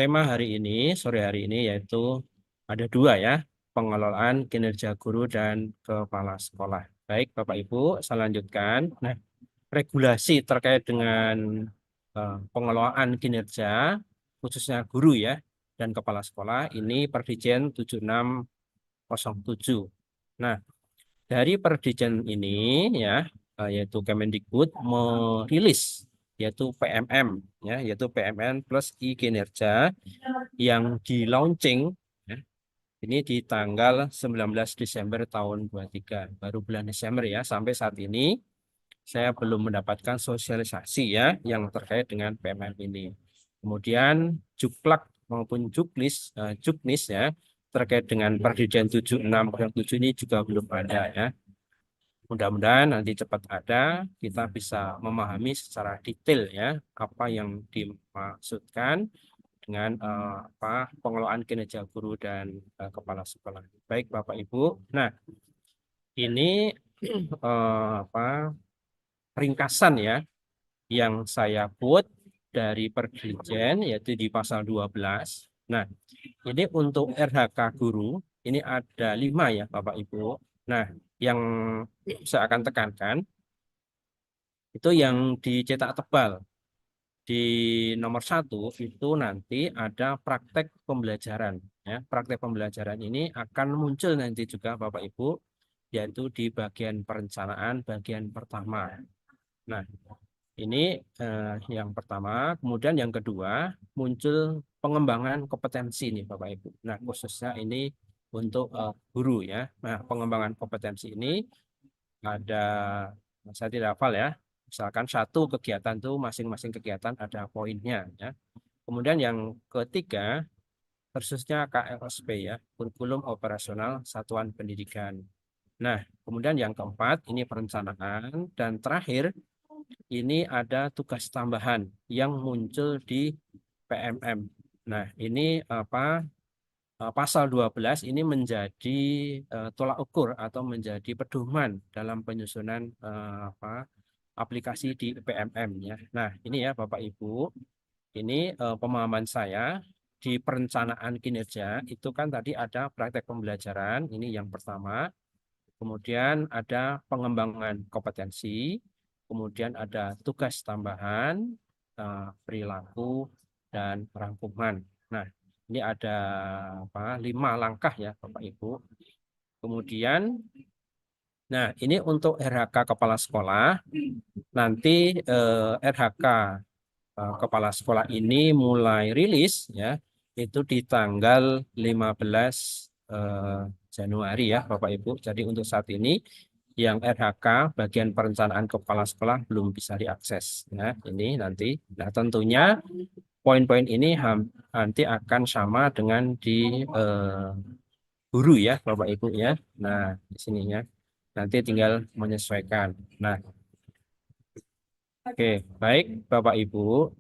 tema hari ini, sore hari ini yaitu ada dua ya, pengelolaan kinerja guru dan kepala sekolah. Baik, Bapak Ibu, saya lanjutkan. Nah, regulasi terkait dengan pengelolaan kinerja, khususnya guru ya, dan kepala sekolah, ini Perdijen 7607. Nah, dari Perdijen ini ya, yaitu Kemendikbud merilis yaitu PMM ya, yaitu PMN plus e-kinerja yang di launching ya, ini di tanggal 19 Desember tahun 23. Baru bulan Desember ya, sampai saat ini saya belum mendapatkan sosialisasi ya yang terkait dengan PMM ini. Kemudian Juklak maupun Juknis ya terkait dengan Perdijen 7607 ini juga belum ada ya. Mudah-mudahan nanti cepat ada, kita bisa memahami secara detail ya apa yang dimaksudkan dengan pengelolaan kinerja guru dan kepala sekolah. Baik Bapak Ibu. Nah, ini ringkasan ya yang saya quote dari Perdijen yaitu di pasal 12. Nah, ini untuk RHK guru ini ada 5 ya Bapak Ibu. Nah, yang saya akan tekankan itu yang dicetak tebal. Di nomor 1 itu nanti ada praktek pembelajaran. Ya, praktek pembelajaran ini akan muncul nanti juga Bapak Ibu, yaitu di bagian perencanaan bagian pertama. Nah, ini yang pertama. Kemudian yang kedua muncul pengembangan kompetensi nih Bapak Ibu. Nah, khususnya ini untuk guru ya. Nah, pengembangan kompetensi ini ada, saya tidak hafal ya, misalkan satu kegiatan itu masing-masing kegiatan ada poinnya ya. Kemudian yang ketiga khususnya KLSP ya, kurikulum operasional satuan pendidikan. Nah, kemudian yang keempat ini perencanaan, dan terakhir ini ada tugas tambahan yang muncul di PMM. Nah, ini pasal 12 ini menjadi tolak ukur atau menjadi pedoman dalam penyusunan aplikasi di PMM ya. Nah, ini ya Bapak Ibu, ini pemahaman saya di perencanaan kinerja itu kan tadi ada praktek pembelajaran, ini yang pertama. Kemudian ada pengembangan kompetensi, kemudian ada tugas tambahan, perilaku, dan rangkuman. Nah, ini ada 5 langkah ya Bapak Ibu. Kemudian, nah ini untuk RHK kepala sekolah, nanti RHK kepala sekolah ini mulai rilis ya, itu di tanggal 15 Januari ya Bapak Ibu. Jadi untuk saat ini yang RHK bagian perencanaan kepala sekolah belum bisa diakses ya, ini nanti. Nah, tentunya poin-poin ini nanti akan sama dengan di guru ya Bapak Ibu ya. Nah, di sininya nanti tinggal menyesuaikan. Nah, oke, baik Bapak Ibu.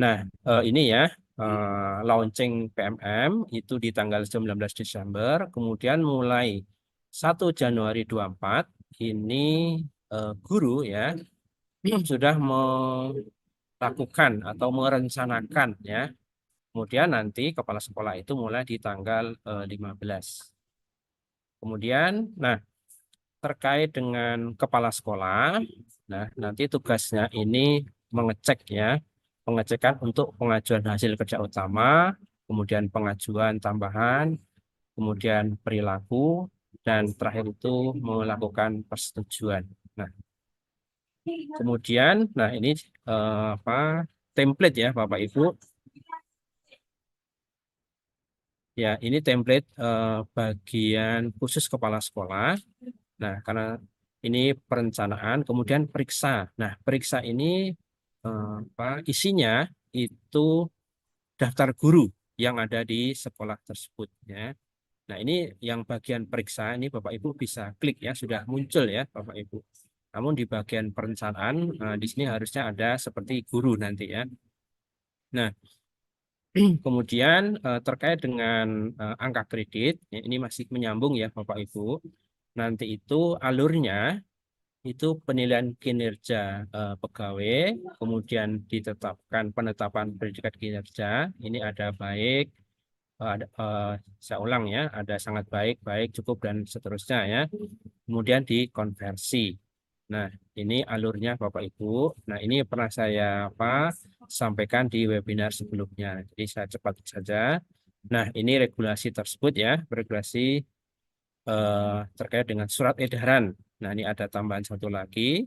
Nah, ini ya launching PMM itu di tanggal 19 Desember, kemudian mulai 1 Januari 24 ini guru ya sudah melakukan atau merencanakan ya. Kemudian nanti kepala sekolah itu mulai di tanggal 15. Kemudian, nah terkait dengan kepala sekolah, nah nanti tugasnya ini mengecek ya, pengecekan untuk pengajuan hasil kerja utama, kemudian pengajuan tambahan, kemudian perilaku, dan terakhir itu melakukan persetujuan. Nah, kemudian, nah ini template ya Bapak Ibu. Ya, ini template bagian khusus kepala sekolah. Nah, karena ini perencanaan, kemudian periksa. Nah, periksa ini isinya itu daftar guru yang ada di sekolah tersebut ya. Nah, ini yang bagian periksa ini Bapak Ibu bisa klik ya, sudah muncul ya Bapak Ibu. Namun di bagian perencanaan di sini harusnya ada seperti guru nanti ya. Nah, kemudian terkait dengan angka kredit, ya, ini masih menyambung ya Bapak Ibu. Nanti itu alurnya itu penilaian kinerja pegawai, kemudian ditetapkan penetapan predikat kinerja. Ini ada baik, saya ulang ya, ada sangat baik, baik, cukup dan seterusnya ya. Kemudian dikonversi. Nah, ini alurnya Bapak Ibu. Nah, ini pernah saya sampaikan di webinar sebelumnya. Jadi saya cepat saja. Nah, ini regulasi tersebut ya, regulasi terkait dengan surat edaran. Nah, ini ada tambahan satu lagi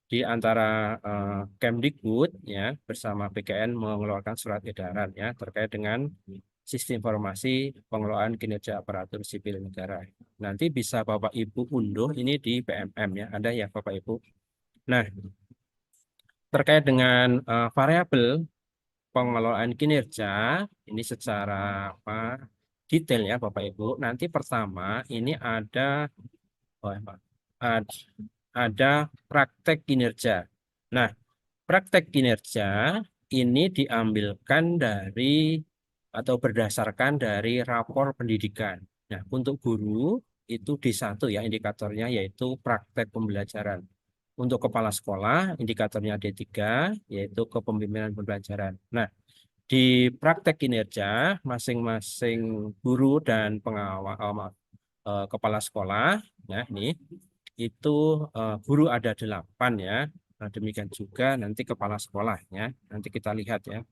di antara Kemdikbud ya bersama BKN mengeluarkan surat edaran ya terkait dengan sistem informasi pengelolaan kinerja aparatur sipil negara. Nanti bisa Bapak Ibu unduh ini di PMM ya, ada ya Bapak Ibu. Nah, terkait dengan variabel pengelolaan kinerja ini secara apa detail ya Bapak Ibu. Nanti pertama ini ada oh, ya, Pak. Ad- ada praktek kinerja. Nah, praktek kinerja ini diambilkan dari atau berdasarkan dari rapor pendidikan. Nah, untuk guru itu D1 ya indikatornya yaitu praktek pembelajaran. Untuk kepala sekolah indikatornya D3 yaitu kepemimpinan pembelajaran. Nah, di praktek kinerja masing-masing guru dan pengawal kepala sekolah ya ini itu guru ada 8 ya. Nah, demikian juga nanti kepala sekolahnya. Nanti kita lihat ya.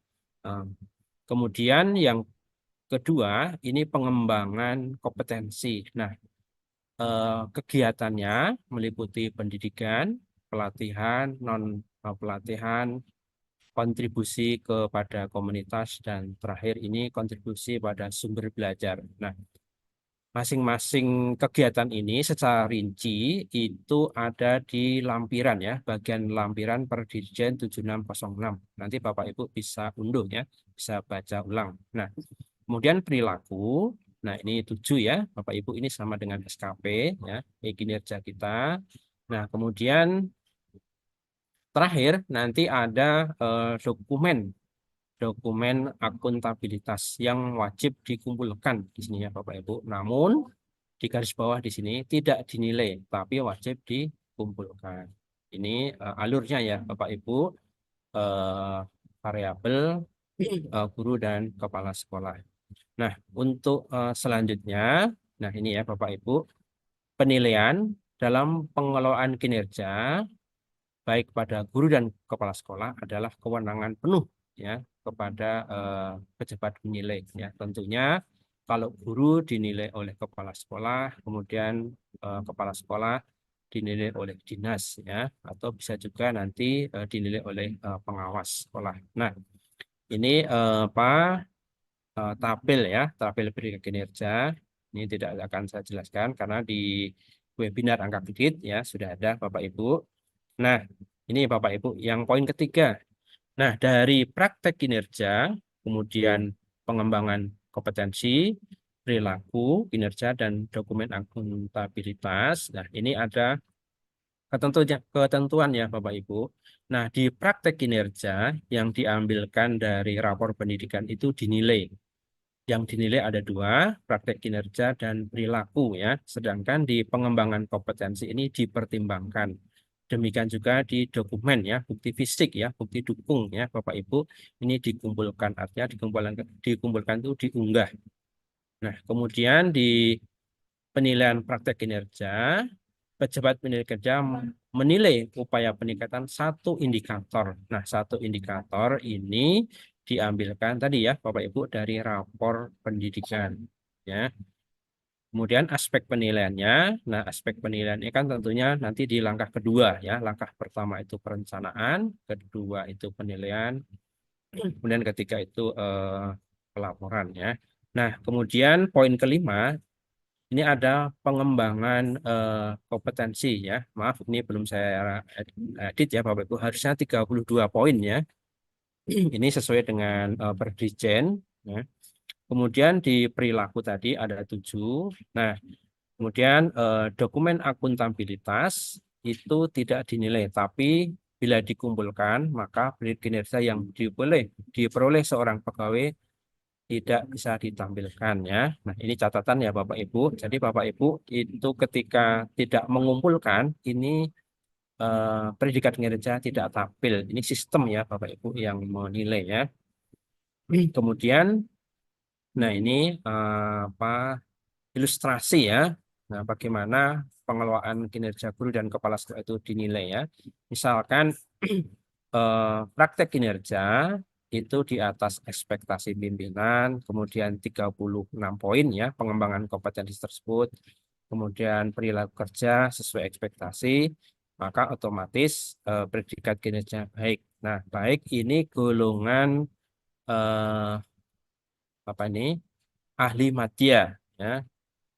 Eh, Kemudian yang kedua ini pengembangan kompetensi. Nah, kegiatannya meliputi pendidikan, pelatihan, non pelatihan, kontribusi kepada komunitas dan terakhir ini kontribusi pada sumber belajar. Nah, masing-masing kegiatan ini secara rinci itu ada di lampiran ya, bagian lampiran per Dirjen 7606. Nanti Bapak Ibu bisa unduh ya, bisa baca ulang. Nah, kemudian perilaku. Nah, ini 7 ya, Bapak Ibu ini sama dengan SKP ya, kinerja kita. Nah, kemudian terakhir nanti ada dokumen dokumen akuntabilitas yang wajib dikumpulkan di sini ya Bapak Ibu. Namun di garis bawah di sini tidak dinilai, tapi wajib dikumpulkan. Ini alurnya ya Bapak Ibu, eh, variabel guru dan kepala sekolah. Nah, untuk selanjutnya, nah ini ya Bapak Ibu, penilaian dalam pengelolaan kinerja baik pada guru dan kepala sekolah adalah kewenangan penuh ya kepada pejabat menilai ya. Tentunya kalau guru dinilai oleh kepala sekolah, kemudian kepala sekolah dinilai oleh dinas ya, atau bisa juga nanti dinilai oleh pengawas sekolah. Nah, ini tabel ya, tabel peringkat kinerja. Ini tidak akan saya jelaskan karena di webinar angka kredit ya sudah ada Bapak Ibu. Nah, ini Bapak Ibu yang poin ketiga. Nah, dari praktek kinerja, kemudian pengembangan kompetensi, perilaku, kinerja, dan dokumen akuntabilitas. Nah, ini ada ketentuan ya Bapak Ibu. Nah, di praktek kinerja yang diambilkan dari rapor pendidikan itu dinilai. Yang dinilai ada 2, praktek kinerja dan perilaku ya. Sedangkan di pengembangan kompetensi ini dipertimbangkan. Demikian juga di dokumen ya, bukti fisik ya, bukti dukung ya, Bapak Ibu. Ini dikumpulkan, artinya dikumpulkan itu diunggah. Nah, kemudian di penilaian praktek kinerja, pejabat penilai kerja menilai upaya peningkatan satu indikator. Nah, satu indikator ini diambilkan tadi ya, Bapak Ibu dari rapor pendidikan. Ya. Kemudian aspek penilaiannya, nah aspek penilaian ini kan tentunya nanti di langkah kedua ya. Langkah pertama itu perencanaan, kedua itu penilaian, kemudian ketiga itu pelaporan ya. Nah, kemudian poin kelima ini ada pengembangan kompetensi ya. Maaf ini belum saya edit ya Bapak Ibu. Harusnya 32 poin ya. Ini sesuai dengan per Dirjen ya. Kemudian di perilaku tadi ada 7. Nah, kemudian dokumen akuntabilitas itu tidak dinilai, tapi bila dikumpulkan maka kinerja yang diperoleh seorang pegawai tidak bisa ditampilkan ya. Nah, ini catatan ya Bapak Ibu. Jadi Bapak Ibu itu ketika tidak mengumpulkan ini predikat kinerja tidak tampil. Ini sistem ya Bapak Ibu yang menilai ya. Kemudian, nah ini apa ilustrasi ya. Nah, bagaimana pengelolaan kinerja guru dan kepala sekolah itu dinilai ya. Misalkan praktek kinerja itu di atas ekspektasi pimpinan, kemudian 36 poin ya pengembangan kompetensi tersebut, kemudian perilaku kerja sesuai ekspektasi, maka otomatis predikat kinerja baik. Nah, baik ini golongan eh, apa ini? Ahli madya ya.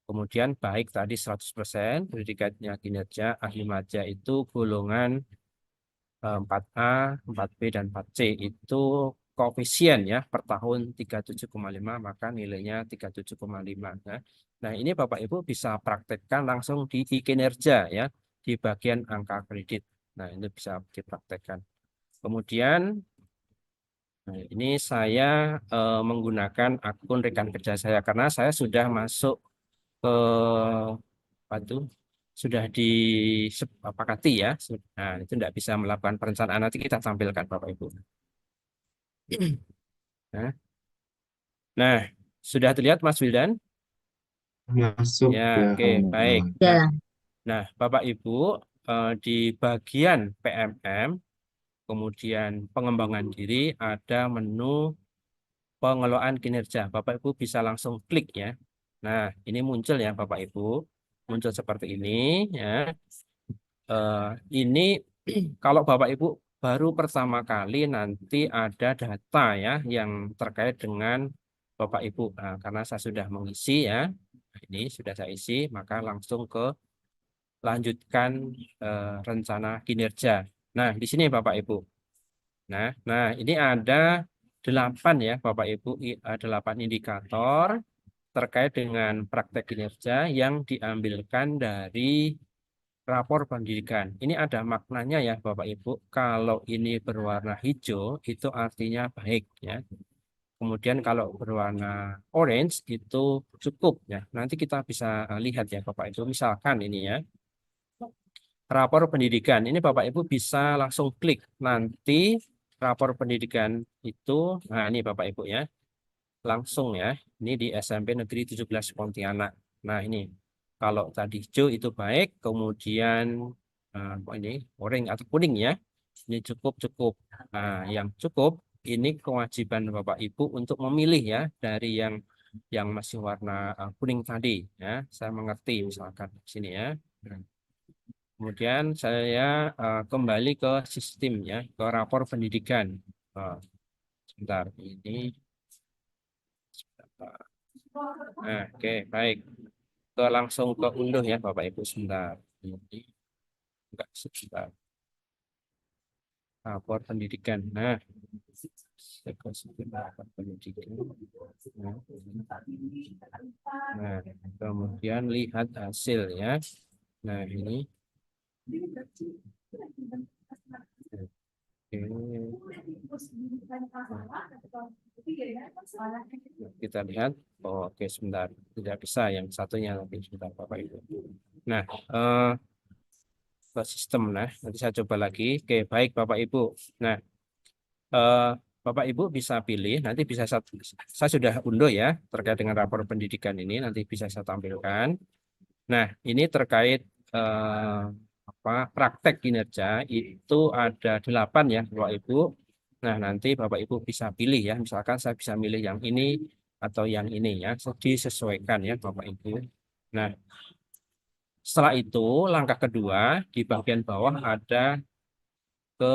Kemudian baik tadi 100% predikatnya kinerja ahli madya itu golongan 4A, 4B, dan 4C itu koefisien ya per tahun 37,5 maka nilainya 37,5 ya. Nah, ini Bapak Ibu bisa praktekkan langsung di kinerja ya di bagian angka kredit. Nah, ini bisa dipraktekkan. Kemudian ini saya menggunakan akun rekan kerja saya karena saya sudah masuk ke apa itu sudah disepakati ya. Nah, itu tidak bisa melakukan perencanaan. Nanti kita tampilkan Bapak Ibu. Nah, nah, sudah terlihat Mas Wildan? Masuk Ya, ya oke, baik. kawan-kawan. Nah, Ya, nah, Bapak Ibu di bagian PMM, kemudian pengembangan diri ada menu pengelolaan kinerja. Bapak Ibu bisa langsung klik ya. Nah, ini muncul ya Bapak Ibu. Muncul seperti ini ya. Eh, ini kalau Bapak Ibu baru pertama kali nanti ada data ya yang terkait dengan Bapak Ibu. Nah, karena saya sudah mengisi ya, ini sudah saya isi, maka langsung ke lanjutkan rencana kinerja. Nah, di sini Bapak Ibu. Nah, ini ada 8 ya Bapak Ibu, 8 indikator terkait dengan praktek kinerja yang diambilkan dari rapor pendidikan. Ini ada maknanya ya Bapak Ibu. Kalau ini berwarna hijau itu artinya baik ya. Kemudian kalau berwarna orange itu cukup ya. Nanti kita bisa lihat ya Bapak Ibu. Misalkan ini ya rapor pendidikan. Ini Bapak Ibu bisa langsung klik. Nanti rapor pendidikan itu, nah ini Bapak Ibu ya. Langsung ya. Ini di SMP Negeri 17 Pontianak. Nah ini kalau tadi hijau itu baik, kemudian apa ini orange atau kuning ya. Ini cukup. Nah, yang cukup ini kewajiban Bapak Ibu untuk memilih ya dari yang masih warna kuning tadi ya. Saya mengerti misalkan di sini ya. Kemudian saya kembali ke sistem ya, ke rapor pendidikan. Sebentar ini. Nah, oke, baik. Langsung ke unduh ya Bapak Ibu sebentar. Ini enggak sebentar. Rapor pendidikan. Nah, saya ke sistem rapor pendidikan. Nah, kemudian lihat hasil ya. Nah, ini. Oke. Kita lihat. Oh, oke, sebentar. Tidak bisa yang satunya nanti sebentar Bapak Ibu. Nah, ke sistem. Nah, nanti saya coba lagi. Oke, baik Bapak Ibu. Nah, eh, Bapak Ibu bisa pilih, nanti bisa saya sudah unduh ya terkait dengan rapor pendidikan ini, nanti bisa saya tampilkan. Nah, ini terkait eh, apa praktek kinerja itu ada 8 ya Bapak Ibu. Nah, nanti Bapak Ibu bisa pilih ya, misalkan saya bisa milih yang ini atau yang ini ya, disesuaikan ya Bapak Ibu. Nah, setelah itu langkah kedua di bagian bawah ada ke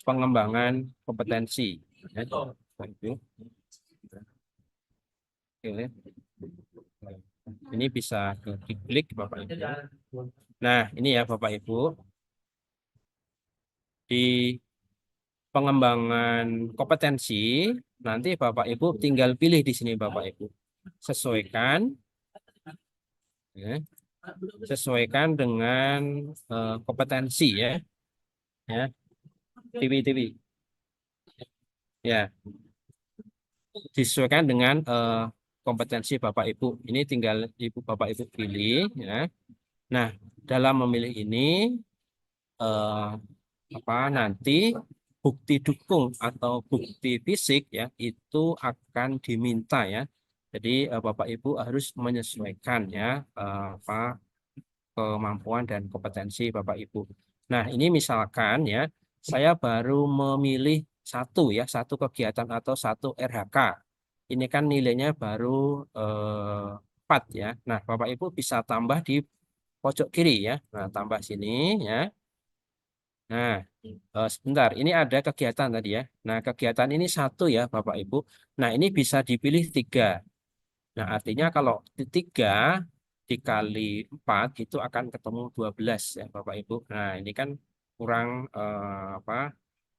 pengembangan kompetensi. Ya, Bapak Ibu. Oke. Ini bisa diklik Bapak Ibu. Nah, ini ya Bapak Ibu. Di pengembangan kompetensi, nanti Bapak Ibu tinggal pilih di sini Bapak Ibu. Sesuaikan, ya, sesuaikan dengan kompetensi ya, ya, TV. Ya, disesuaikan dengan kompetensi Bapak Ibu. Ini tinggal Bapak Ibu pilih ya. Nah, dalam memilih ini eh, nanti bukti dukung atau bukti fisik ya itu akan diminta ya. Jadi Bapak Ibu harus menyesuaikan ya kemampuan dan kompetensi Bapak Ibu. Nah, ini misalkan ya, saya baru memilih satu kegiatan atau satu RHK. Ini kan nilainya baru 4 ya. Nah, Bapak Ibu bisa tambah di pojok kiri ya. Nah, tambah sini ya. Nah, sebentar, ini ada kegiatan tadi ya. Nah, kegiatan ini satu ya, Bapak Ibu. Nah, ini bisa dipilih 3. Nah, artinya kalau tiga dikali 4 itu akan ketemu 12 ya Bapak Ibu. Nah, ini kan kurang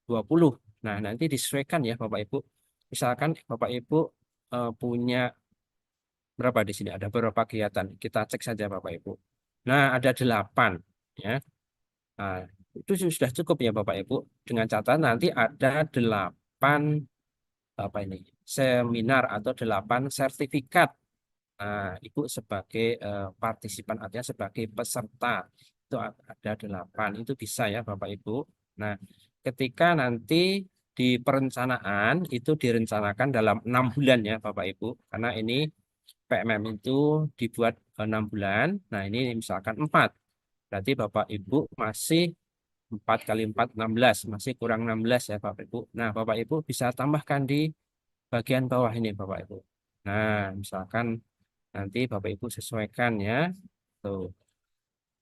20. Nah, nanti disesuaikan ya Bapak Ibu. Misalkan Bapak Ibu punya berapa di sini? Ada beberapa kegiatan. Kita cek saja Bapak Ibu. Nah, ada 8 ya. Nah, itu sudah cukup ya Bapak Ibu. Dengan catatan nanti ada 8 apa ini? Seminar atau 8 sertifikat. Nah, Ibu sebagai partisipan artinya sebagai peserta itu ada 8 itu bisa ya Bapak Ibu. Nah, ketika nanti di perencanaan itu direncanakan dalam 6 bulan ya Bapak Ibu, karena ini PMM itu dibuat 6 bulan. Nah, ini misalkan 4, berarti Bapak Ibu masih 4 kali 4 16, masih kurang 16 ya Bapak Ibu. Nah, Bapak Ibu bisa tambahkan di bagian bawah ini Bapak Ibu. Nah, misalkan nanti Bapak Ibu sesuaikan ya. Tuh,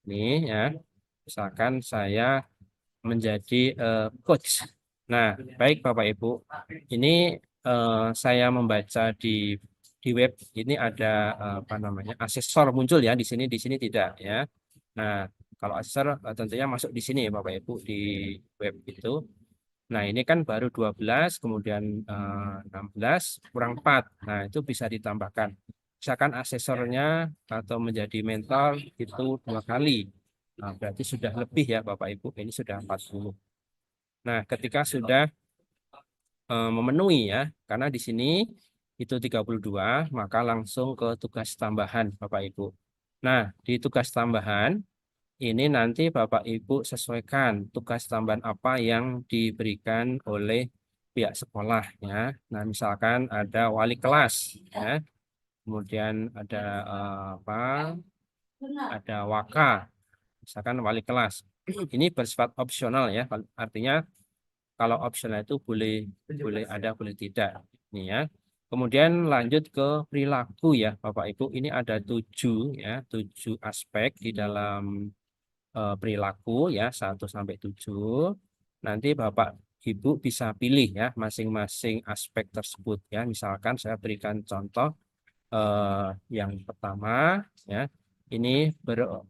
ini ya. Misalkan saya menjadi coach. Nah, baik Bapak Ibu. Ini saya membaca di web ini ada apa namanya? Asesor muncul ya di sini tidak ya. Nah, kalau asesor tentunya masuk di sini Bapak Ibu di web itu. Nah, ini kan baru 12, kemudian 16 kurang 4. Nah, itu bisa ditambahkan. Misalkan asesornya atau menjadi mentor itu 2 kali. Nah, berarti sudah lebih ya Bapak Ibu, ini sudah 40. Nah, ketika sudah memenuhi ya, karena di sini itu 32, maka langsung ke tugas tambahan Bapak Ibu. Nah, di tugas tambahan ini nanti Bapak Ibu sesuaikan tugas tambahan apa yang diberikan oleh pihak sekolah ya. Nah, misalkan ada wali kelas ya, kemudian ada apa? Ada waka, misalkan wali kelas. Ini bersifat opsional ya. Artinya kalau opsional itu boleh boleh ada, boleh tidak. Ini ya. Kemudian lanjut ke perilaku ya, Bapak Ibu. Ini ada 7 ya, 7 aspek di dalam perilaku ya 1 sampai 7. Nanti Bapak Ibu bisa pilih ya masing-masing aspek tersebut ya. Misalkan saya berikan contoh yang pertama ya. Ini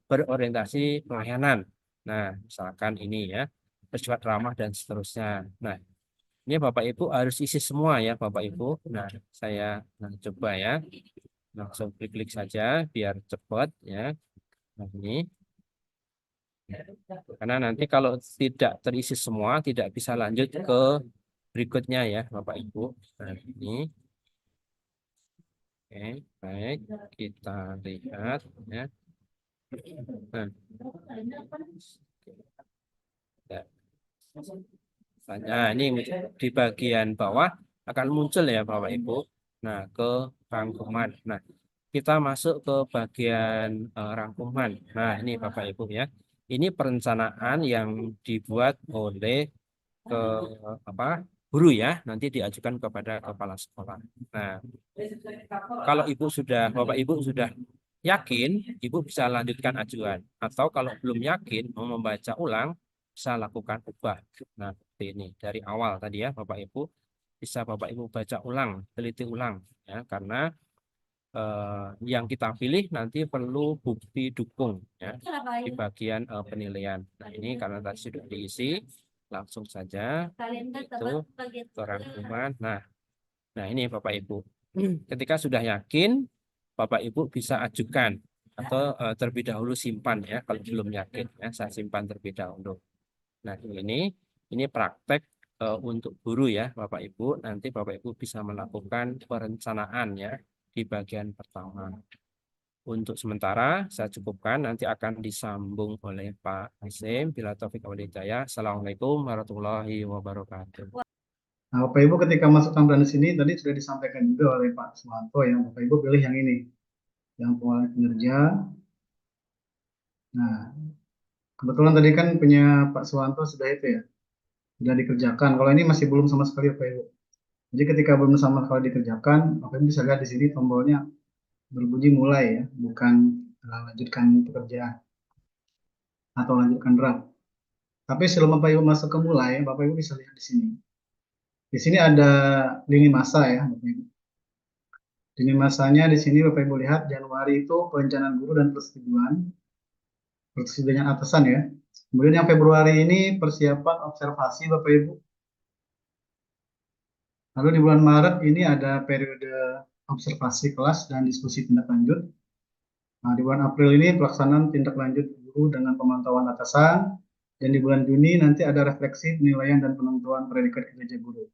berorientasi pelayanan. Nah, misalkan ini ya bersifat ramah dan seterusnya. Nah, ini Bapak Ibu harus isi semua ya Bapak Ibu. Nah, saya coba ya. Langsung klik-klik saja biar cepat ya. Nah, ini. Karena nanti kalau tidak terisi semua, tidak bisa lanjut ke berikutnya ya, Bapak Ibu. Nah, ini, oke, baik, kita lihat ya. Nah, ya. Nah, ini di bagian bawah akan muncul ya, Bapak Ibu. Nah, ke rangkuman. Nah, kita masuk ke bagian rangkuman. Nah, ini Bapak Ibu ya. Ini perencanaan yang dibuat oleh ke apa guru ya, nanti diajukan kepada kepala sekolah. Nah, kalau Bapak Ibu sudah yakin, Ibu bisa lanjutkan ajuan. Atau kalau belum yakin mau membaca ulang, bisa lakukan ubah. Nah, seperti ini dari awal tadi ya, Bapak Ibu bisa Bapak Ibu baca ulang, teliti ulang ya, karena yang kita pilih nanti perlu bukti dukung ya di bagian penilaian. Nah, ini karena tadi sudah diisi, langsung saja itu ke rangkuman. Nah, ini Bapak Ibu. Ketika sudah yakin, Bapak Ibu bisa ajukan atau terlebih dahulu simpan ya kalau belum yakin ya, saya simpan terlebih dahulu. Nah, ini praktek untuk guru ya Bapak Ibu. Nanti Bapak Ibu bisa melakukan perencanaan ya di bagian pertama. Untuk sementara saya cukupkan, nanti akan disambung oleh Pak Hasim. Bila taufik wal hidayah. Assalamualaikum warahmatullahi wabarakatuh. Nah, Bapak Ibu ketika masuk tampilan di sini tadi sudah disampaikan juga oleh Pak Suwanto yang Bapak Ibu pilih yang ini, yang pengelolaan kinerja. Nah, kebetulan tadi kan punya Pak Suwanto sudah itu ya, sudah dikerjakan. Kalau ini masih belum sama sekali Bapak Ibu. Jadi ketika belum sama sekali dikerjakan, Bapak Ibu bisa lihat di sini tombolnya berbunyi mulai ya, bukan lanjutkan pekerjaan atau lanjutkan draft. Tapi sebelum Bapak Ibu masuk ke mulai, Bapak Ibu bisa lihat di sini. Di sini ada lini masa ya, Bapak Ibu. Lini masanya di sini Bapak Ibu lihat Januari itu perencanaan guru dan persetujuan atasan ya. Kemudian yang Februari ini persiapan observasi Bapak Ibu. Lalu di bulan Maret ini ada periode observasi kelas dan diskusi tindak lanjut. Nah, di bulan April ini pelaksanaan tindak lanjut guru dengan pemantauan atasan. Dan di bulan Juni nanti ada refleksi penilaian dan penentuan predikat kinerja guru.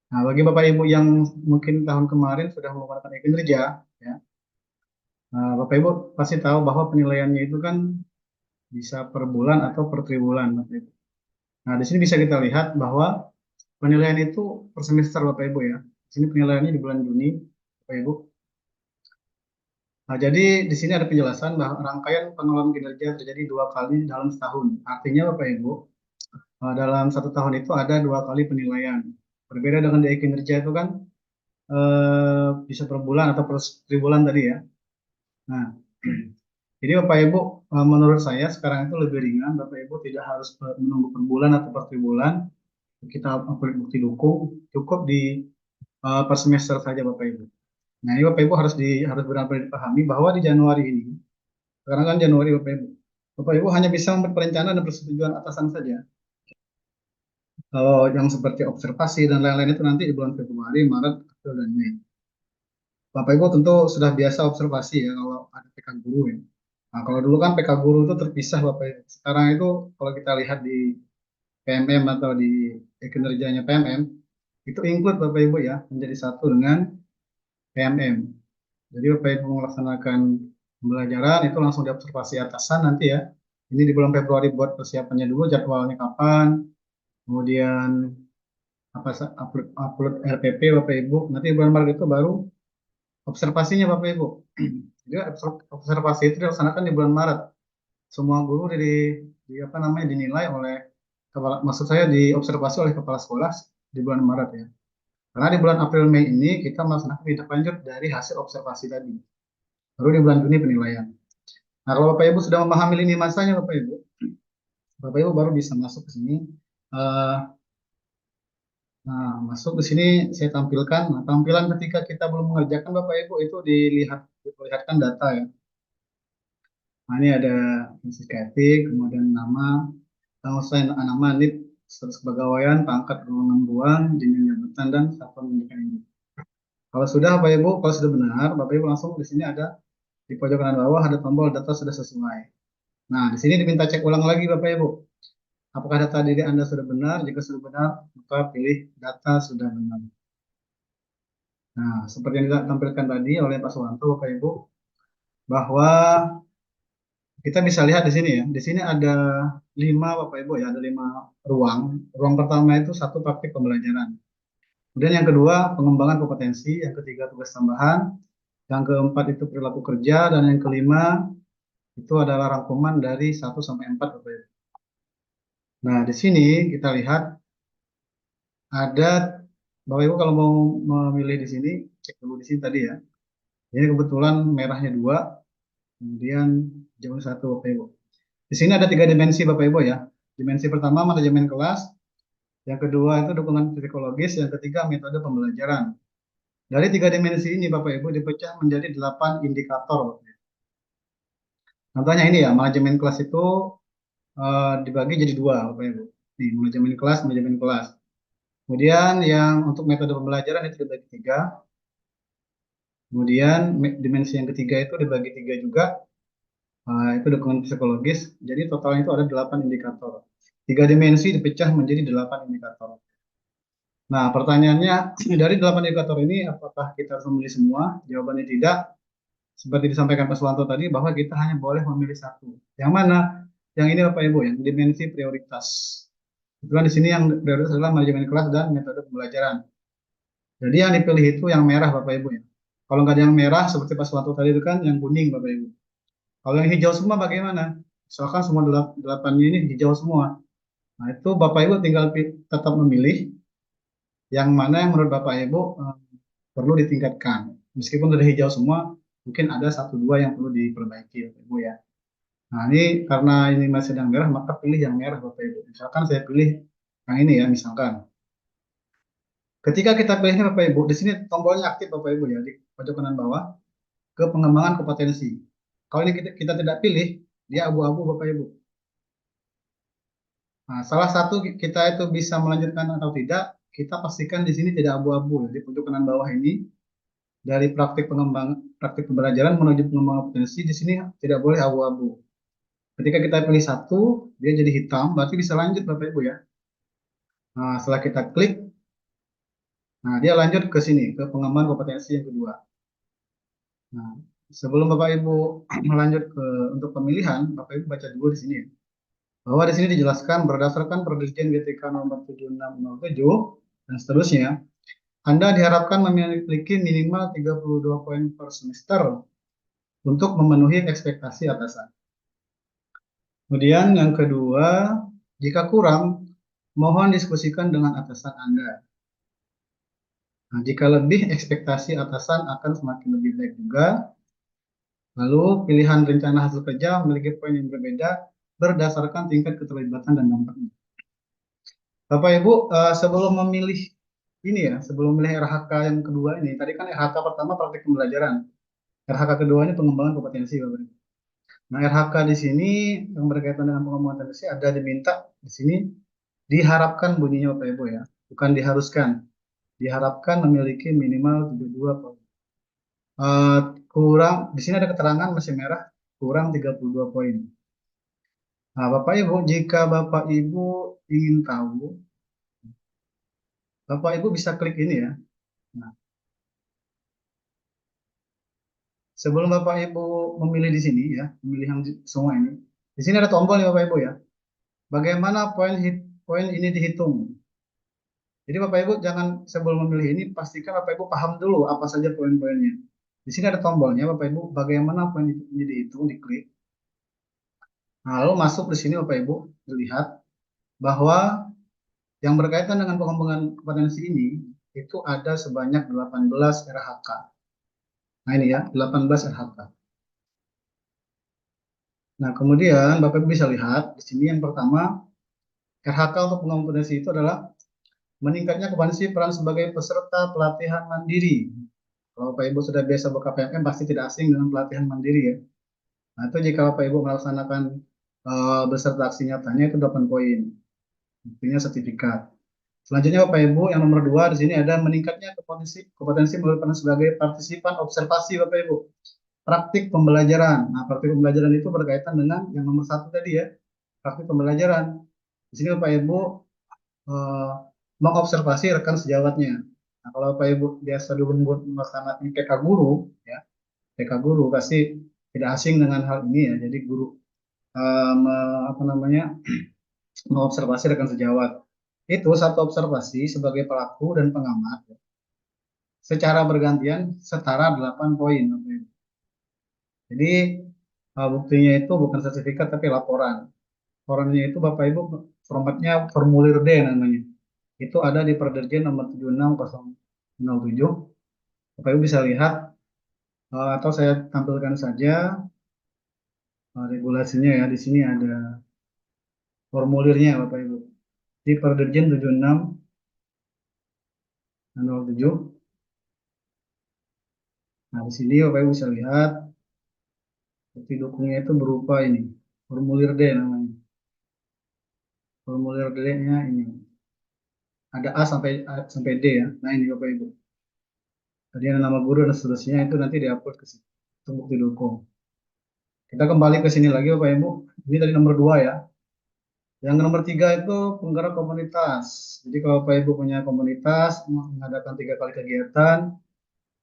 Nah, bagi Bapak Ibu yang mungkin tahun kemarin sudah menggunakan kinerja, ya, Bapak Ibu pasti tahu bahwa penilaiannya itu kan bisa per bulan atau per triwulan, Bapak Ibu. Nah, di sini bisa kita lihat bahwa penilaian itu per semester, Bapak Ibu ya. Di sini penilaiannya di bulan Juni, Bapak Ibu. Nah, jadi di sini ada penjelasan bahwa rangkaian pengelolaan kinerja terjadi 2 kali dalam setahun. Artinya, Bapak Ibu, dalam 1 tahun itu ada 2 kali penilaian. Berbeda dengan di kinerja itu kan bisa per bulan atau per triwulan tadi ya. Nah, jadi Bapak Ibu, menurut saya sekarang itu lebih ringan. Bapak Ibu tidak harus menunggu per bulan atau per triwulan. Kita upload bukti dukung, cukup di per semester saja Bapak Ibu. Nah, ini Bapak Ibu harus benar-benar dipahami bahwa di Januari ini, sekarang kan Januari Bapak Ibu hanya bisa membuat perencanaan dan persetujuan atasan saja. Kalau yang seperti observasi dan lain-lain itu nanti di bulan Februari, Maret, April, dan Mei. Bapak Ibu tentu sudah biasa observasi ya kalau ada PK guru ya. Nah, kalau dulu kan PK guru itu terpisah Bapak Ibu. Sekarang itu kalau kita lihat di PMM atau di kinerjanya PMM, itu include Bapak Ibu ya, menjadi satu dengan PMM. Jadi Bapak Ibu melaksanakan pembelajaran itu langsung diobservasi atasan nanti ya. Ini di bulan Februari buat persiapannya dulu, jadwalnya kapan, kemudian upload RPP Bapak Ibu. Nanti bulan Maret itu baru observasinya Bapak Ibu. Jadi observasi itu dilaksanakan di bulan Maret. Semua guru apa namanya dinilai oleh maksud saya diobservasi oleh kepala sekolah di bulan Maret ya. Karena di bulan April Mei ini kita melaksanakan tindak lanjut dari hasil observasi tadi. Baru di bulan Juni penilaian. Nah, kalau Bapak Ibu sudah memahami lini masanya Bapak Ibu baru bisa masuk ke sini. Nah, masuk ke sini saya tampilkan. Nah, tampilan ketika kita belum mengerjakan Bapak Ibu itu diperlihatkan data ya. Nah, ini ada fungsi ketik, kemudian nama, nama, NIP, status kepegawaian, pangkat, golongan buang, jenjang jabatan, dan satuan pendidikan ini. Kalau sudah Bapak Ibu, kalau sudah benar, Bapak Ibu langsung di sini ada di pojok kanan bawah ada tombol data sudah sesuai. Nah, di sini diminta cek ulang lagi Bapak Ibu. Apakah data diri Anda sudah benar? Jika sudah benar, maka pilih data sudah benar. Nah, seperti yang ditampilkan tadi oleh Pak Suwanto, Bapak Ibu, bahwa kita bisa lihat di sini ya. Di sini ada 5 Bapak Ibu ya, ada 5 ruang. Ruang pertama itu 1 praktik pembelajaran. Kemudian yang kedua pengembangan kompetensi, yang ketiga tugas tambahan, yang keempat itu perilaku kerja, dan yang kelima itu adalah rangkuman dari 1 sampai 4 Bapak Ibu. Nah, di sini kita lihat ada Bapak Ibu kalau mau memilih di sini, cek dulu di sini tadi ya. Ini kebetulan merahnya 2, kemudian jauh 1 Bapak Ibu. Di sini ada 3 dimensi Bapak Ibu ya. Dimensi pertama manajemen kelas, yang kedua itu dukungan psikologis, yang ketiga metode pembelajaran. Dari 3 dimensi ini Bapak Ibu dipecah menjadi 8 indikator. Contohnya ini ya, manajemen kelas itu dibagi jadi 2 Bapak Ibu. Nih, manajemen kelas, manajemen kelas. Kemudian yang untuk metode pembelajaran itu dibagi 3. Kemudian dimensi yang ketiga itu dibagi 3 juga. Itu dukungan psikologis. Jadi totalnya itu ada 8 indikator. 3 dimensi dipecah menjadi 8 indikator. Nah, pertanyaannya dari 8 indikator ini apakah kita harus memilih semua? Jawabannya tidak. seperti disampaikan Pak Suwanto tadi bahwa kita hanya boleh memilih satu. Yang mana? Yang ini Bapak Ibu, yang dimensi prioritas. Itu kan di sini yang prioritas adalah manajemen kelas dan metode pembelajaran. Jadi yang dipilih itu yang merah Bapak Ibu ya. Kalau nggak ada yang merah seperti Pak Suwanto tadi itu kan yang kuning Bapak Ibu. Kalau yang hijau semua bagaimana? Misalkan semua delapannya ini hijau semua. Nah itu Bapak Ibu tinggal tetap memilih yang mana yang menurut Bapak Ibu perlu ditingkatkan. Meskipun sudah hijau semua, mungkin ada satu dua yang perlu diperbaiki Bapak Ibu ya. Nah ini karena ini masih yang merah, maka pilih yang merah Bapak Ibu. Misalkan saya pilih yang ini ya, misalkan. Ketika kita pilihnya Bapak Ibu, di sini tombolnya aktif Bapak Ibu ya, di pojok kanan bawah, ke pengembangan kompetensi. Kalau ini kita tidak pilih, dia abu-abu Bapak Ibu. Nah, salah satu kita itu bisa melanjutkan atau tidak, kita pastikan di sini tidak abu-abu ya, di pojok kanan bawah ini dari praktik pembelajaran menuju pengembangan kompetensi di sini tidak boleh abu-abu. Ketika kita pilih satu, dia jadi hitam, berarti bisa lanjut Bapak Ibu ya. Nah, setelah kita klik, nah dia lanjut ke sini, ke pengembangan kompetensi yang kedua. Nah, sebelum Bapak Ibu melanjut ke untuk pemilihan, Bapak Ibu baca dulu di sini ya. Bahwa di sini dijelaskan berdasarkan Perdirjen GTK nomor 7607 dan seterusnya, Anda diharapkan memiliki minimal 32 poin per semester untuk memenuhi ekspektasi atasan. Kemudian yang kedua, jika kurang, mohon diskusikan dengan atasan Anda. Nah, jika lebih, ekspektasi atasan akan semakin lebih baik juga. Lalu, pilihan rencana hasil kerja memiliki poin yang berbeda berdasarkan tingkat keterlibatan dan dampaknya. Bapak Ibu, sebelum memilih ini ya, sebelum memilih RHK yang kedua ini, tadi kan RHK pertama praktik pembelajaran, RHK kedua ini pengembangan kompetensi, Bapak Ibu. Nah, RHK di sini yang berkaitan dengan pengembangan kompetensi ada diminta di sini diharapkan bunyinya Bapak Ibu ya, bukan diharuskan. Diharapkan memiliki minimal 32 poin. Kurang di sini ada keterangan masih merah, kurang 32 poin. Nah, Bapak Ibu, jika Bapak Ibu ingin tahu, Bapak Ibu bisa klik ini ya. Nah, sebelum Bapak Ibu memilih di sini ya, memilih yang semua ini, di sini ada tombol nih Bapak Ibu ya. Bagaimana poin ini dihitung? Jadi Bapak Ibu jangan sebelum memilih ini pastikan Bapak Ibu paham dulu apa saja poin-poinnya. Di sini ada tombolnya Bapak Ibu, bagaimana poin ini dihitung, diklik. Nah, lalu masuk di sini Bapak Ibu dilihat bahwa yang berkaitan dengan pengembangan kompetensi ini itu ada sebanyak 18 RHK. Nah ini ya, 18 RHK. Nah, kemudian Bapak Ibu bisa lihat di sini yang pertama RHK untuk pengembangan kompetensi itu adalah meningkatnya kompetensi peran sebagai peserta pelatihan mandiri. Kalau Bapak Ibu sudah biasa buka PMM pasti tidak asing dengan pelatihan mandiri ya. Nah, itu jika Bapak Ibu melaksanakan beserta aksi nyatanya itu 8 poin. Artinya sertifikat. Selanjutnya Bapak Ibu yang nomor 2 di sini ada meningkatnya kompetensi melalui peran sebagai partisipan observasi Bapak Ibu. Praktik pembelajaran. Nah, praktik pembelajaran itu berkaitan dengan yang nomor 1 tadi ya. Praktik pembelajaran. Di sini Bapak Ibu mengobservasi rekan sejawatnya. Nah, kalau Bapak Ibu biasa dulu melaksanakan PK guru ya, PK guru pasti tidak asing dengan hal ini ya. Jadi guru mengobservasi rekan sejawat. Itu satu observasi sebagai pelaku dan pengamat ya, secara bergantian setara 8 poin. Jadi buktinya itu bukan sertifikat tapi laporan. Laporannya itu Bapak Ibu formatnya formulir D namanya. Itu ada di Perdirjen nomor 76007. Bapak Ibu bisa lihat atau saya tampilkan saja regulasinya ya. Di sini ada formulirnya Bapak Ibu. Di Perdirjen 7607. Nah, di sini Bapak Ibu bisa lihat bukti dukungnya itu berupa ini, formulir D namanya. Formulir D-nya ini. Ada A sampai D ya. Nah, ini Bapak Ibu. Tadi ada nama guru dan seterusnya itu nanti diupload ke sini. Itu bukti dukung. Kita kembali ke sini lagi Bapak Ibu. Ini tadi nomor 2 ya. Yang nomor 3 itu penggerak komunitas. Jadi kalau Bapak Ibu punya komunitas, mengadakan 3 kali kegiatan,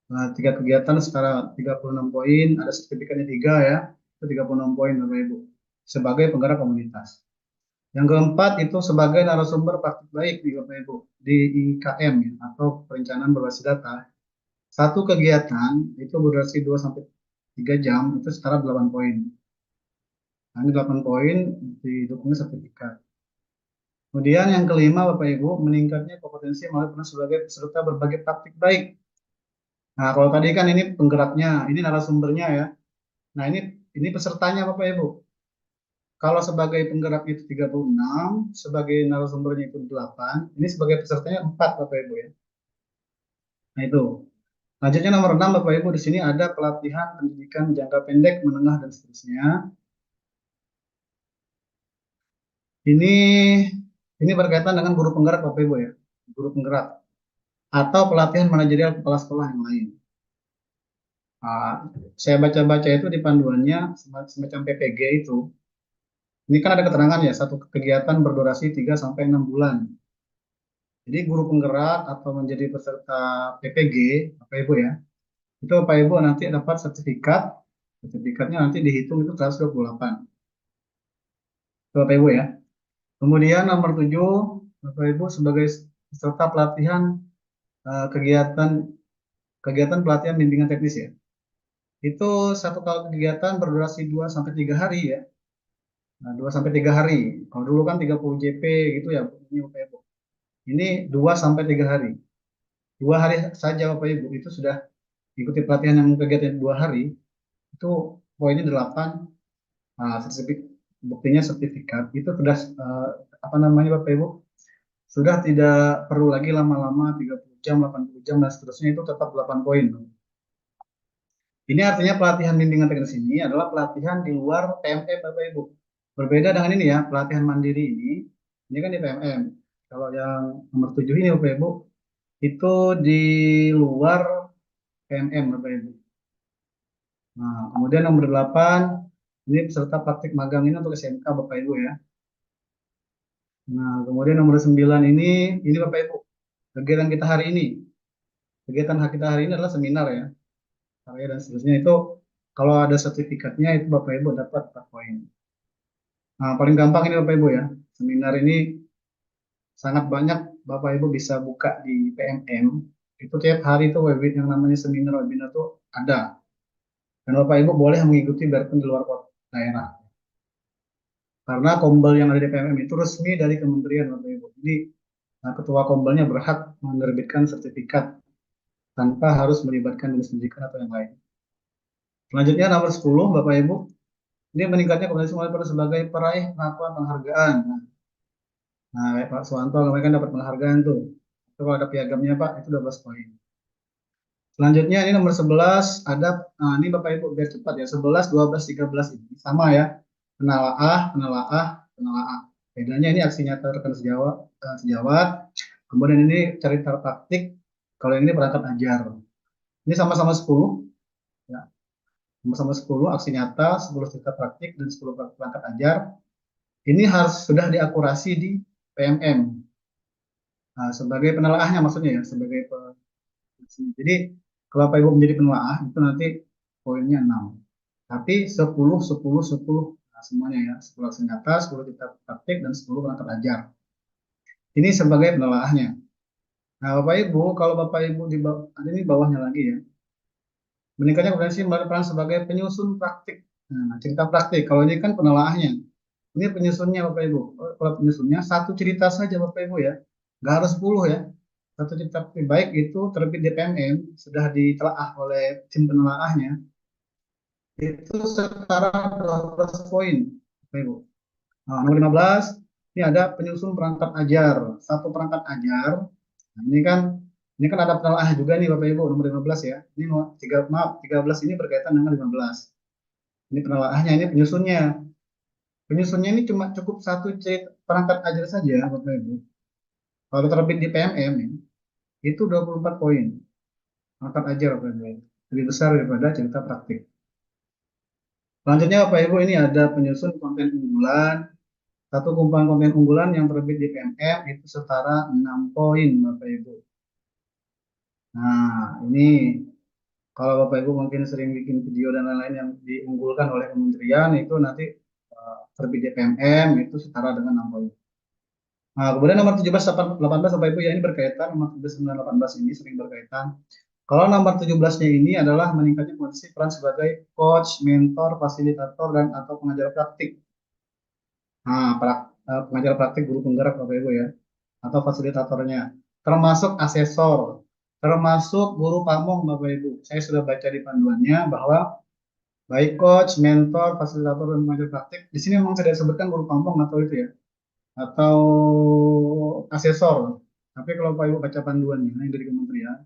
Tiga kegiatan setara 36 poin, ada sertifikatnya 3 ya, itu 36 poin Bapak Ibu, sebagai penggerak komunitas. Yang keempat itu sebagai narasumber praktik baik di Bapak Ibu, di IKM ya, atau perencanaan berbasis data. Satu kegiatan itu berdurasi 2 sampai 3 jam, itu setara 8 poin. Nah, ini 8 poin didukung sertifikat. Kemudian yang kelima Bapak Ibu, meningkatnya kompetensi melalui peran sebagai peserta berbagai praktik baik. Nah, kalau tadi kan ini penggeraknya, ini narasumbernya ya. Nah, ini pesertanya Bapak Ibu. Kalau sebagai penggerak itu 36, sebagai narasumbernya itu 8, ini sebagai pesertanya 4 Bapak Ibu ya. Nah, itu. Lanjutnya nomor 6 Bapak Ibu, di sini ada pelatihan pendidikan jangka pendek, menengah dan seterusnya. Ini ini berkaitan dengan guru penggerak Bapak Ibu ya. Guru penggerak atau pelatihan manajerial kepala sekolah yang lain. Nah, saya baca-baca itu di panduannya semacam PPG itu. Ini kan ada keterangan ya, satu kegiatan berdurasi 3 sampai 6 bulan. Jadi guru penggerak atau menjadi peserta PPG, Bapak Ibu ya, itu Bapak Ibu nanti dapat sertifikat, sertifikatnya nanti dihitung itu 128. Itu Bapak Ibu ya. Kemudian nomor 7, Bapak Ibu sebagai peserta pelatihan kegiatan kegiatan pelatihan bimbingan teknis ya. Itu satu kali kegiatan berdurasi 2 sampai 3 hari ya. Nah, 2 sampai 3 hari. Kalau dulu kan 30 JP gitu ya, ini Bapak Ibu. Ini 2 sampai 3 hari. 2 hari saja Bapak Ibu itu sudah ikuti pelatihan yang kegiatan 2 hari, itu poinnya 8. Nah, buktinya sertifikat itu sudah apa namanya Bapak Ibu, sudah tidak perlu lagi lama-lama 30 jam, 80 jam dan seterusnya, itu tetap 8 poin. Ini artinya pelatihan bimbingan teknis ini adalah pelatihan di luar PMM Bapak Ibu. Berbeda dengan ini ya, pelatihan mandiri ini kan di PMM. Kalau yang nomor 7 ini Bapak Ibu, itu di luar PMM Bapak Ibu. Nah, kemudian nomor 8, ini peserta praktik magang ini untuk SMK Bapak Ibu ya. Nah, kemudian nomor 9 ini Bapak Ibu, kegiatan kita hari ini. Kegiatan kita hari ini adalah seminar ya. Karya dan seterusnya itu kalau ada sertifikatnya itu Bapak Ibu dapat 4 poin. Nah, paling gampang ini Bapak Ibu ya. Seminar ini sangat banyak Bapak Ibu bisa buka di PMM. Itu tiap hari itu webinar yang namanya seminar webinar itu ada. Dan Bapak Ibu boleh mengikuti biarpun di luar kota daerah. Karena kombel yang ada di PMM itu resmi dari kementerian Bapak Ibu. Jadi ketua kombelnya berhak menerbitkan sertifikat tanpa harus melibatkan dinas pendidikan atau yang lain. Selanjutnya nomor 10 Bapak Ibu, ini meningkatnya kompetensi mulai sebagai peraih pengakuan penghargaan. Nah, Pak Suwanto kemarin kan dapat penghargaan tuh. Itu kalau ada piagamnya Pak, itu 12 poin. Selanjutnya ini nomor 11 ada, nah ini Bapak Ibu biar cepat ya, 11, 12, 13 ini sama ya. Penalaah, penalaah, penalaah. Bedanya ini aksi nyata rekan sejawat. Kemudian ini cerita praktik. Kalau yang ini perangkat ajar. Ini sama-sama 10 ya. Sama-sama 10 aksi nyata, 10 cerita praktik dan 10 perangkat ajar. Ini harus sudah diakurasi di PMM. Nah, sebagai penelaahnya maksudnya ya, sebagai jadi kalau Bapak Ibu menjadi penelaah itu nanti poinnya 6. Tapi 10, 10, 10 nah, semuanya ya, 10 aksi nyata, 10 cerita praktik dan 10 perangkat ajar. Ini sebagai penelaahnya. Nah, Bapak Ibu, kalau Bapak Ibu di bawah, ini bawahnya lagi ya. Meningkatnya kompetensi berperan sebagai penyusun praktik. Nah, cerita praktik. Kalau ini kan penelaahnya. Ini penyusunnya Bapak Ibu. Kalau penyusunnya satu cerita saja Bapak Ibu ya. Nggak harus 10 ya. Satu cerita praktik baik itu terbit di PMM, sudah ditelaah oleh tim penelaahnya. Itu setara 12 poin Bapak Ibu. Nah, nomor 15, ini ada penyusun perangkat ajar. Satu perangkat ajar. Nah, ini kan ada penelaah juga nih Bapak Ibu, nomor 15 ya. Ini 13 ini berkaitan dengan 15. Ini penelaahnya, ini penyusunnya. Penyusunnya ini cuma cukup satu perangkat ajar saja Bapak Ibu. Kalau terbit di PMM itu 24 poin. Perangkat ajar Bapak Ibu. Lebih besar daripada cerita praktik. Selanjutnya Bapak Ibu ini ada penyusun konten unggulan. Satu kumpulan konten unggulan yang terbit di PMM itu setara 6 poin Bapak Ibu. Nah, ini Kalau Bapak Ibu mungkin sering bikin video dan lain-lain yang diunggulkan oleh kementerian, itu nanti terbit DPMM itu setara dengan 6 poin. Nah, kemudian nomor 17 18 Bapak Ibu ya, ini berkaitan, nomor 17 9 18 ini sering berkaitan. Kalau nomor 17-nya ini adalah meningkatnya posisi peran sebagai coach, mentor, fasilitator, dan atau pengajar praktik. Nah, pengajar praktik guru penggerak Bapak Ibu ya, atau fasilitatornya, termasuk asesor, termasuk guru pamong Bapak Ibu. Saya sudah baca di panduannya bahwa baik coach, mentor, fasilitator, dan pengajar praktik, di sini memang tidak disebutkan guru pamong atau itu ya, atau asesor. Tapi kalau Pak Ibu baca panduannya yang dari kementerian,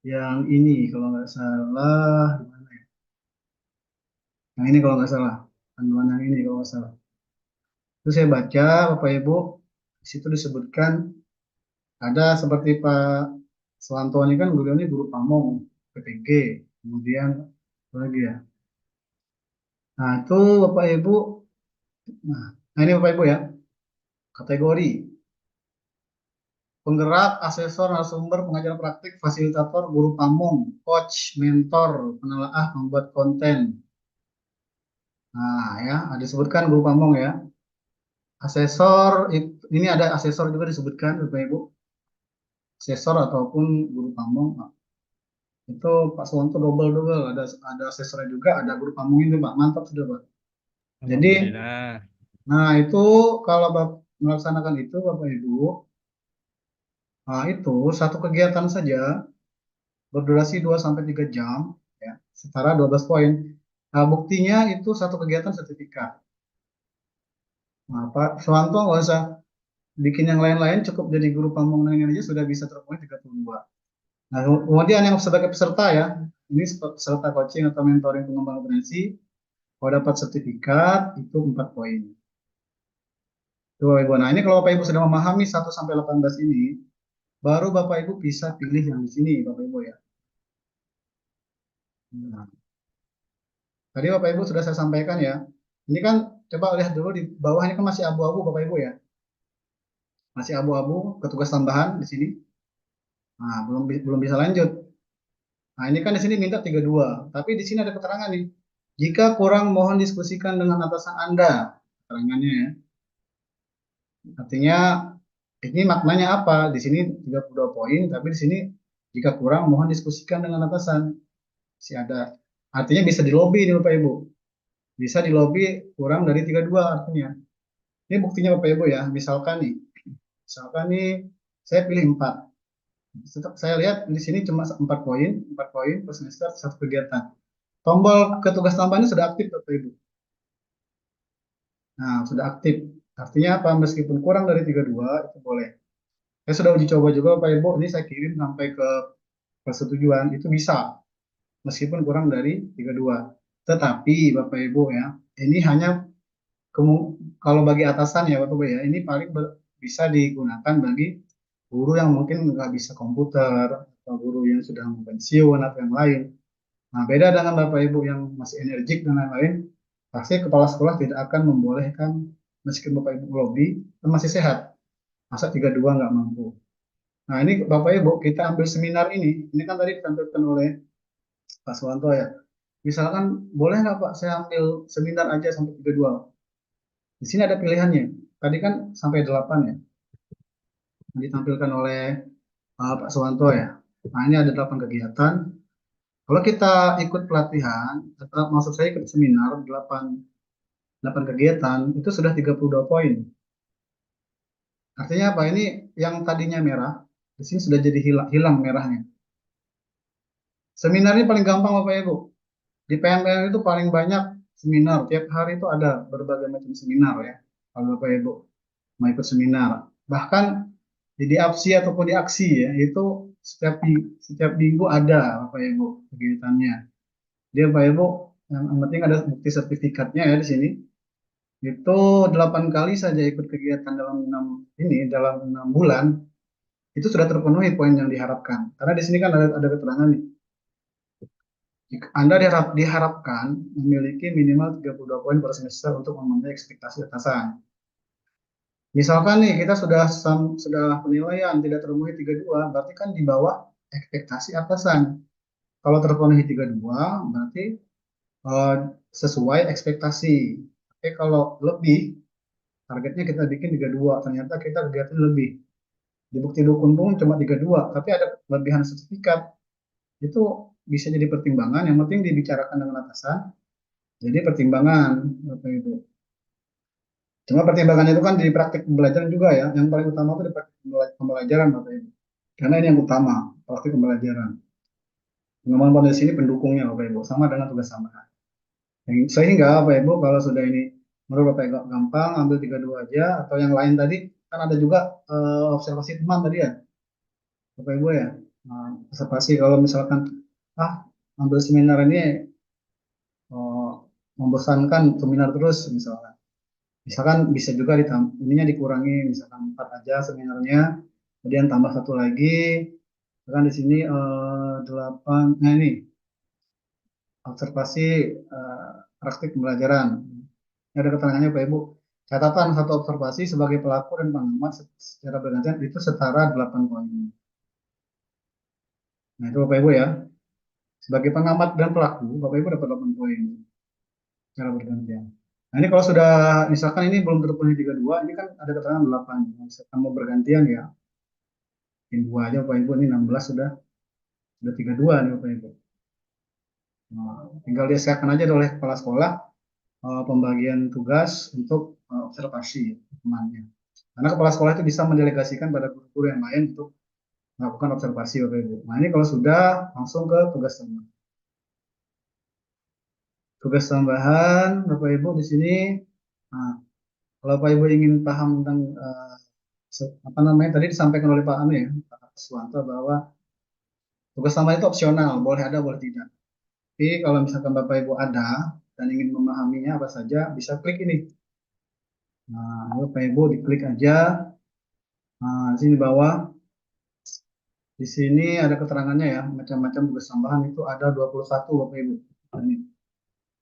yang ini kalau nggak salah, di mana ya? Yang ini kalau nggak salah, panduan yang ini kalau nggak salah. Itu saya baca, Bapak Ibu, di situ disebutkan ada seperti Pak Swanto ini kan beliau ini guru pamong, PPG, kemudian apa lagi ya. Nah itu Bapak Ibu, nah ini Bapak Ibu ya, kategori penggerak, asesor, narasumber, pengajar praktik, fasilitator, guru pamong, coach, mentor, penelaah, pembuat konten. Nah ya, ada disebutkan guru pamong ya. Asesor, ini ada asesor juga disebutkan Bapak Ibu. Asesor ataupun guru pamong. Nah, itu Pak Suwanto double-double. Ada asesornya juga, ada guru pamong itu Pak. Mantap sudah Pak. Jadi, Alhamdulillah. nah itu kalau melaksanakan itu Bapak Ibu, nah itu satu kegiatan saja berdurasi 2 sampai 3 jam, ya, setara 12 poin. Nah, buktinya itu satu kegiatan sertifikat. Nah, Pak Suwanto nggak usah bikin yang lain-lain, cukup jadi guru pamong ini aja sudah bisa terpenuhi 32. Nah, kemudian yang sebagai peserta ya, ini peserta coaching atau mentoring pengembangan kompetensi, kalau dapat sertifikat itu 4 poin. Itu Bapak Ibu. Nah, ini kalau Bapak Ibu sudah memahami 1 sampai 18 ini, baru Bapak Ibu bisa pilih yang di sini, Bapak Ibu ya. Nah, tadi Bapak Ibu sudah saya sampaikan ya. Ini kan coba lihat dulu di bawah ini kan masih abu-abu Bapak Ibu ya. Masih abu-abu, petugas tambahan di sini. Nah, belum bisa lanjut. Nah, ini kan di sini minta 32, tapi di sini ada keterangan nih. Jika kurang mohon diskusikan dengan atasan Anda. Keterangannya ya. Artinya ini maknanya apa? Di sini 32 poin, tapi di sini jika kurang mohon diskusikan dengan atasan. Si ada. Artinya bisa di lobby nih Bapak Ibu. Bisa di lobby kurang dari 32 artinya. Ini buktinya Bapak Ibu ya. Misalkan nih saya pilih 4. Tetap saya lihat di sini cuma 4 poin per semester satu kegiatan. Tombol ketugas tambahannya sudah aktif Bapak Ibu. Nah, sudah aktif. Artinya apa? Meskipun kurang dari 32 itu boleh. Saya sudah uji coba juga Bapak Ibu, ini saya kirim sampai ke persetujuan, itu bisa. Meskipun kurang dari 32. Tetapi Bapak Ibu ya, ini hanya kalau bagi atasan ya Bapak Ibu ya, ini paling bisa digunakan bagi guru yang mungkin nggak bisa komputer, atau guru yang sudah mau pensiun atau yang lain. Nah, beda dengan Bapak Ibu yang masih energik dan lain-lain, pasti kepala sekolah tidak akan membolehkan meskipun Bapak Ibu lobby, kan masih sehat. Masa 32 nggak mampu. Nah, ini Bapak Ibu, kita ambil seminar ini kan tadi ditampilkan oleh Pak Suwanto ya. Misalkan, boleh nggak Pak, saya ambil seminar aja sampai 32. Di sini ada pilihannya. Tadi kan sampai 8 ya, yang ditampilkan oleh Pak Suwanto ya. Nah, ini ada 8 kegiatan. Kalau kita ikut pelatihan, atau maksud saya ikut seminar, 8 kegiatan, itu sudah 32 poin. Artinya apa? Ini yang tadinya merah, di sini sudah jadi hilang merahnya. Seminar ini paling gampang Bapak Ibu. Di PMPM itu paling banyak seminar. Tiap hari itu ada berbagai macam seminar ya. Kalau Bapak Ibu mau ikut seminar. Bahkan di APSI ataupun di aksi ya, itu setiap minggu ada Bapak Ibu kegiatannya. Dia Bapak Ibu yang penting ada bukti sertifikatnya ya di sini. Itu 8 kali saja ikut kegiatan dalam 6 bulan itu sudah terpenuhi poin yang diharapkan. Karena di sini kan ada keterangan nih. Anda diharapkan memiliki minimal 32 poin per semester untuk memenuhi ekspektasi atasan. Misalkan nih kita sudah penilaian tidak terpenuhi 32, berarti kan di bawah ekspektasi atasan. kalau terpenuhi 32 berarti eh, sesuai ekspektasi. Oke, kalau lebih, targetnya kita bikin 32, ternyata kita kegiatan lebih. Di bukti dukun pun cuma 32, tapi ada kelebihan sertifikat. Itu bisa jadi pertimbangan, yang penting dibicarakan dengan atasan. Jadi pertimbangan, Bapak Ibu. Cuma pertimbangan itu kan di praktik pembelajaran juga ya. Yang paling utama itu di praktik pembelajaran, Bapak Ibu. Karena ini yang utama, praktik pembelajaran. Pengembangan potensi ini pendukungnya, Bapak Ibu, sama dengan tugas tambahan. Sehingga Bapak Ibu kalau sudah ini menurut Bapak Ibu gampang, ambil 32 aja, atau yang lain tadi, kan ada juga observasi teman tadi ya, Bapak Ibu ya. Nah, observasi kalau misalkan, ah ambil seminar ini eh, membosankan seminar terus misalkan. Misalkan bisa juga ininya dikurangi, misalkan 4 aja seminarnya, kemudian tambah satu lagi, misalkan di sini 8, nah ini observasi praktik pembelajaran. Ini ada keterangannya Pak Ibu. Catatan satu observasi sebagai pelaku dan pengamat secara bergantian itu setara 8 poin. Nah itu Bapak Ibu ya. Sebagai pengamat dan pelaku, Bapak Ibu dapat 8 poin secara bergantian. Nah ini kalau sudah, misalkan ini belum terpenuhi 32, ini kan ada keterangan 8. Misalkan mau bergantian ya, ini 2 aja Bapak Ibu, ini 16 sudah 32 nih Bapak Ibu. Nah, tinggal disiapkan aja oleh kepala sekolah pembagian tugas untuk observasi temannya. Karena kepala sekolah itu bisa mendelegasikan pada guru-guru yang lain untuk melakukan observasi Bapak Ibu. Nah ini kalau sudah langsung ke tugas tambahan. Tugas tambahan Bapak Ibu di sini. Nah, kalau Bapak Ibu ingin paham tentang apa namanya tadi disampaikan oleh Pak Anu ya, Pak Suwanto bahwa tugas tambahan itu opsional, boleh ada boleh tidak. Tapi kalau misalkan Bapak Ibu ada dan ingin memahaminya apa saja, bisa klik ini. Nah, Bapak Ibu diklik aja. Nah, di sini di bawah. Di sini ada keterangannya ya, macam-macam tugas tambahan itu ada 21 Bapak Ibu. Nah, ini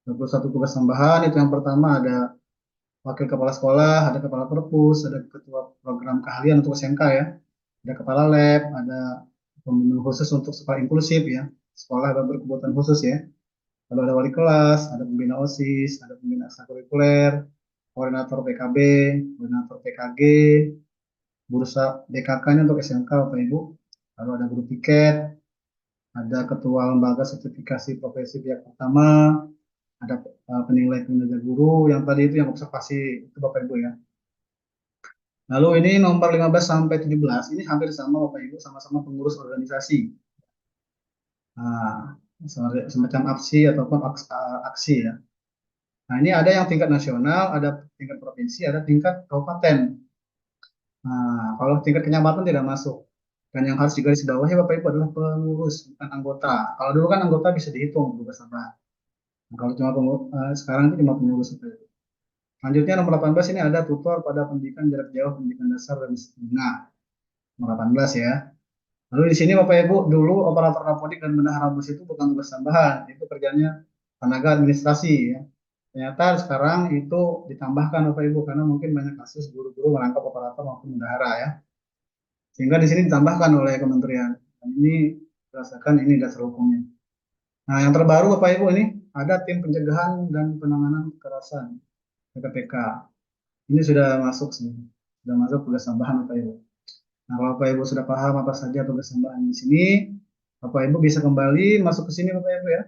21 tugas tambahan itu yang pertama ada wakil kepala sekolah, ada kepala perpus, ada ketua program keahlian untuk SMK ya, ada kepala lab, ada pembimbing khusus untuk sekolah inklusif ya, sekolah berkebutuhan khusus ya. Lalu ada wali kelas, ada pembina OSIS, ada pembina ekstrakurikuler, koordinator PKB, koordinator PKG, bursa DKK-nya untuk SMK Bapak Ibu. Lalu ada guru piket, ada ketua lembaga sertifikasi profesi pihak pertama, ada penilai kinerja guru, yang tadi itu yang observasi itu Bapak Ibu ya. Lalu ini nomor 15 sampai 17 ini hampir sama Bapak Ibu, sama-sama pengurus organisasi. Nah, semacam aksi ataupun aksi ya. Nah, ini ada yang tingkat nasional, ada tingkat provinsi, ada tingkat kabupaten. Nah, kalau tingkat kecamatan tidak masuk. Dan yang harus digarisbawahi Bapak Ibu adalah pengurus, bukan anggota. Kalau dulu kan anggota bisa dihitung tugas tambahan. Nah, kalau cuma sekarang itu cuma pengurus Bapak Ibu. Selanjutnya nomor 18 ini ada tutor pada pendidikan jarak jauh, pendidikan dasar dan menengah. Nomor 18 ya. Lalu di sini Bapak Ibu dulu operator apodik dan bendahara bus itu bukan tugas tambahan, itu kerjanya tenaga administrasi ya. Ternyata sekarang itu ditambahkan Bapak Ibu karena mungkin banyak kasus guru-guru merangkap operator maupun bendahara ya. Sehingga di sini ditambahkan oleh kementerian. Dan ini berdasarkan ini dasar hukumnya. Nah, yang terbaru Bapak Ibu ini ada tim pencegahan dan penanganan kekerasan PPPK. Ini sudah masuk sih. Sudah masuk tugas tambahan Bapak Ibu. Nah, kalau Bapak Ibu sudah paham apa saja tugas tambahan di sini, Bapak Ibu bisa kembali masuk ke sini Bapak Ibu ya.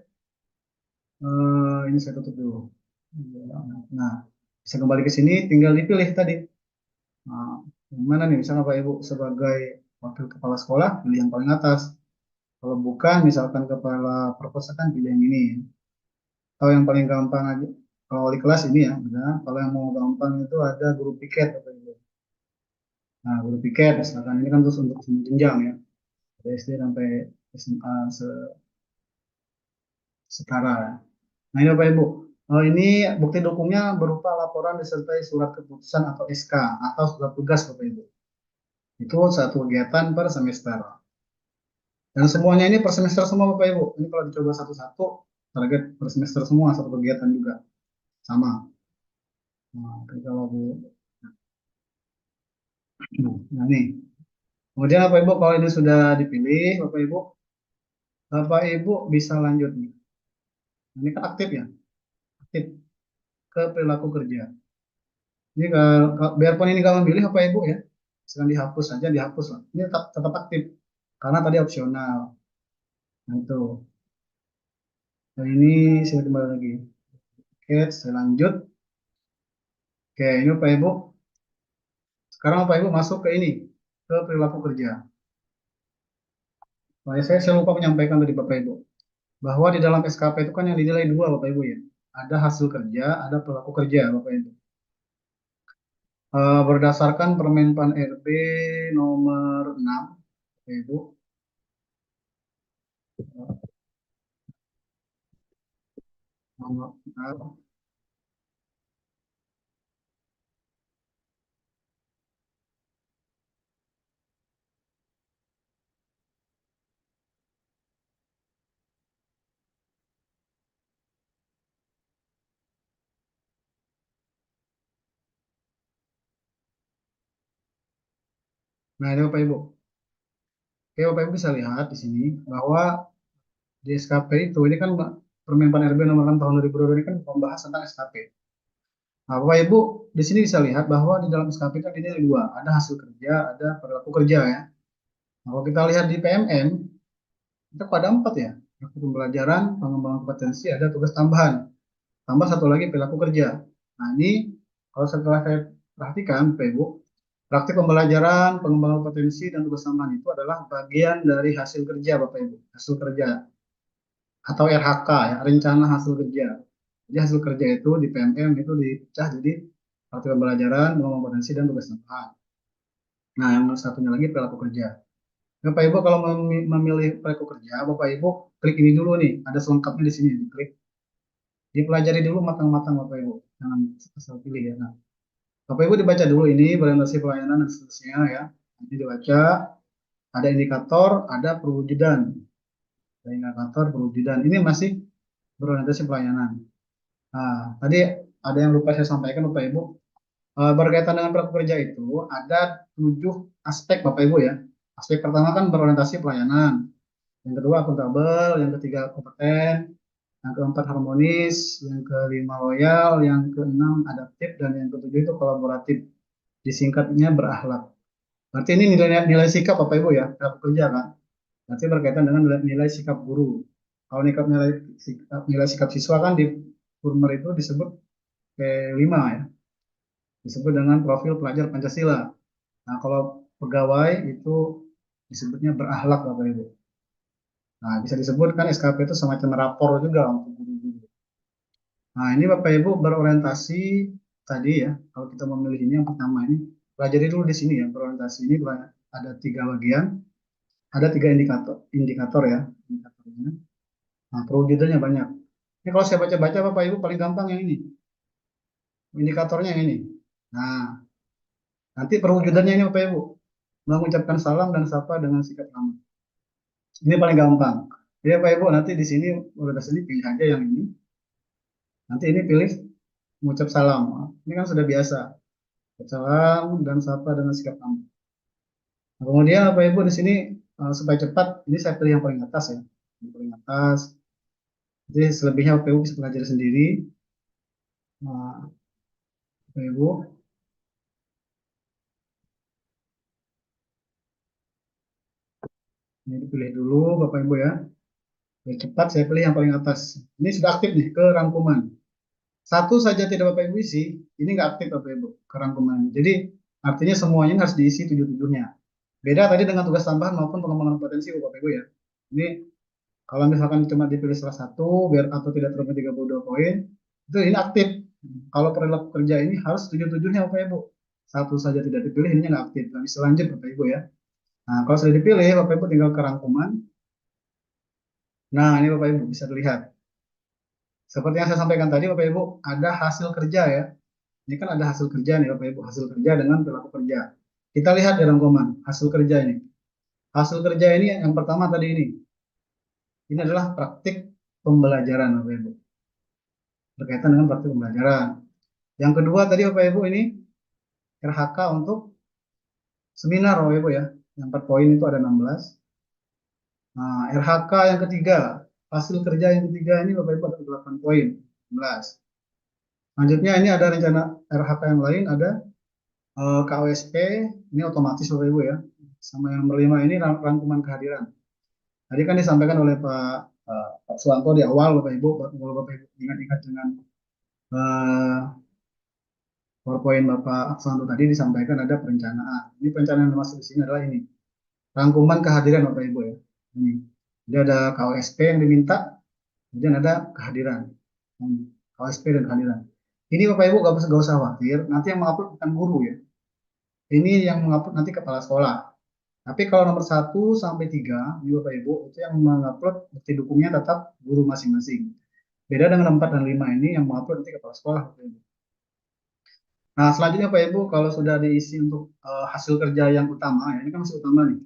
Ini saya tutup dulu. Nah, bisa kembali ke sini, tinggal dipilih tadi. Nah, yang mana nih? Misalnya Bapak Ibu sebagai wakil kepala sekolah, pilih yang paling atas. Kalau bukan, misalkan kepala perpustakaan, pilih yang ini. Kalau yang paling gampang aja, kalau wali kelas ini ya, udah. Kalau yang mau gampang itu ada guru piket Bapak Ibu. Nah, guru piket, misalkan ini kan terus untuk semua jenjang ya. Dari SD sampai SMA setara. Nah ini Bapak Ibu, ini bukti dukungnya berupa laporan disertai surat keputusan atau SK atau surat tugas Bapak Ibu. Itu satu kegiatan per semester. Dan semuanya ini per semester semua Bapak Ibu. Ini kalau dicoba satu-satu, target per semester semua satu kegiatan juga sama. Nah, tapi kalau nah nih. Kemudian Bapak Ibu kalau ini sudah dipilih Bapak Ibu, Bapak Ibu bisa lanjut nih. Ini kan aktif ya, aktif ke perilaku kerja. Ini biarpun ini nggak memilih Bapak Ibu ya, sedang dihapus saja, dihapus lah. Ini tetap aktif karena tadi opsional. Nah, itu. Dan ini saya kembali lagi. Oke, saya lanjut. Oke, ini Bapak Ibu. Sekarang Bapak Ibu masuk ke ini, ke perilaku kerja. Nah, saya lupa menyampaikan tadi Bapak Ibu, bahwa di dalam SKP itu kan yang dinilai dua Bapak Ibu ya. Ada hasil kerja, ada perilaku kerja Bapak Ibu. Berdasarkan Permenpan RB nomor 6, Bapak Ibu. Nomor 6. Nah, ini Bapak Ibu. Oke, Bapak Ibu bisa lihat di sini bahwa di SKP itu ini kan Permenpan RB nomor 6 tahun 2022 ini kan membahas tentang SKP. Nah, Bapak Ibu di sini bisa lihat bahwa di dalam SKP kan ini ada dua, ada hasil kerja, ada perilaku kerja ya. Nah, kalau kita lihat di PMN, kita pada empat ya, praktik pembelajaran, pengembangan kompetensi, ada tugas tambahan, tambah satu lagi perilaku kerja. Nah, ini kalau setelah saya perhatikan, Bapak Ibu, praktik pembelajaran, pengembangan kompetensi, dan tugas tambahan itu adalah bagian dari hasil kerja, Bapak Ibu, hasil kerja atau RHK ya, rencana hasil kerja. Jadi hasil kerja itu di PMM itu dipecah jadi praktik pembelajaran, pengembangan kompetensi, dan tugas tambahan. Nah, yang satunya lagi perilaku kerja. Bapak Ibu kalau memilih perilaku kerja, Bapak Ibu klik ini dulu nih, ada selengkapnya di sini, diklik. Dipelajari dulu matang-matang Bapak Ibu, jangan asal pilih ya. Nah, Bapak Ibu dibaca dulu ini orientasi pelayanan dan seterusnya ya. Nanti dibaca, ada indikator, ada perwujudan. Ada indikator, perwujudan. Ini masih berorientasi pelayanan. Nah, tadi ada yang lupa saya sampaikan Bapak Ibu. Berkaitan dengan perilaku kerja itu ada 7 aspek Bapak Ibu ya. Aspek pertama kan berorientasi pelayanan. Yang kedua akuntabel, yang ketiga kompeten, yang keempat harmonis, yang kelima loyal, yang keenam adaptif, dan yang ketujuh itu kolaboratif. Disingkatnya berakhlak. Berarti ini nilai sikap Bapak Ibu ya, perilaku kerja kan. Berarti berkaitan dengan nilai sikap guru. Kalau nilai sikap siswa kan di Purmer itu disebut P5 ya, disebut dengan profil pelajar Pancasila. Nah, kalau pegawai itu disebutnya berakhlak Bapak Ibu. Nah, bisa disebutkan SKP itu semacam rapor juga untuk guru-guru. Nah, ini Bapak Ibu berorientasi tadi ya, kalau kita memilih ini yang pertama ini, pelajari dulu di sini ya, berorientasi ini ada 3 bagian, ada 3 indikator ya, indikatornya. Nah, perwujudannya banyak. Ini kalau saya baca-baca Bapak Ibu paling gampang yang ini, indikatornya yang ini. Nah, nanti perwujudannya ini Bapak Ibu, mengucapkan salam dan sapa dengan sikap ramah. Ini paling gampang. Jadi Bapak Ibu nanti di sini udah sini pilih aja yang ini. Nanti ini pilih mengucap salam. Ini kan sudah biasa. Salam dan sapa dengan sikap ramah. Nah, kemudian Bapak Ibu di sini supaya cepat, ini saya pilih yang paling atas ya. Yang paling atas. Jadi selebihnya Bapak Ibu bisa pelajari sendiri. Nah, Bapak Ibu. Ini dipilih dulu Bapak Ibu ya. Biar cepat saya pilih yang paling atas. Ini sudah aktif nih ke rangkuman. Satu saja tidak Bapak Ibu isi, ini nggak aktif Bapak Ibu ke rangkuman. Jadi artinya semuanya harus diisi 7-7-nya. Beda tadi dengan tugas tambahan maupun pengembangan potensi Bapak Ibu ya. Ini kalau misalkan cuma dipilih salah satu biar atau tidak terlalu 32 poin, itu ini aktif. Kalau perilaku kerja ini harus 7-7-nya Bapak Ibu. Satu saja tidak dipilih, ini nggak aktif. Kami selanjut Bapak Ibu ya. Nah, kalau sudah dipilih, Bapak Ibu tinggal ke rangkuman. Nah, ini Bapak Ibu bisa dilihat. Seperti yang saya sampaikan tadi, Bapak Ibu, ada hasil kerja ya. Ini kan ada hasil kerja nih Bapak Ibu, hasil kerja dengan perilaku kerja. Kita lihat di rangkuman, hasil kerja ini. Hasil kerja ini yang pertama tadi ini. Ini adalah praktik pembelajaran Bapak Ibu. Berkaitan dengan praktik pembelajaran. Yang kedua tadi Bapak Ibu ini RHK untuk seminar Bapak Ibu ya. Yang 4 poin itu ada 16. Nah, RHK yang ketiga, hasil kerja yang ketiga ini Bapak Ibu ada 8 poin. 11. Selanjutnya ini ada rencana RHK yang lain, ada KOSP, ini otomatis Bapak Ibu ya. Sama yang berlima ini rangkuman kehadiran. Tadi kan disampaikan oleh Pak Suwanto di awal Bapak Ibu, kalau Bapak Ibu ingat-ingat dengan eh, PowerPoint Bapak Suwanto tadi disampaikan ada perencanaan. Ini perencanaan yang masuk di sini adalah ini. Rangkuman kehadiran Bapak Ibu ya. Ini. Jadi ada KOSP yang diminta, kemudian ada kehadiran. KOSP dan kehadiran. Ini Bapak Ibu gak usah khawatir, nanti yang mengupload bukan guru ya. Ini yang mengupload nanti kepala sekolah. Tapi kalau nomor 1 sampai 3, ini Bapak Ibu, itu yang mengupload bukti dukungnya tetap guru masing-masing. Beda dengan 4 dan 5 ini yang mengupload nanti kepala sekolah Bapak Ibu. Nah, selanjutnya Pak Ibu, kalau sudah diisi untuk hasil kerja yang utama, ya, ini kan hasil utama nih.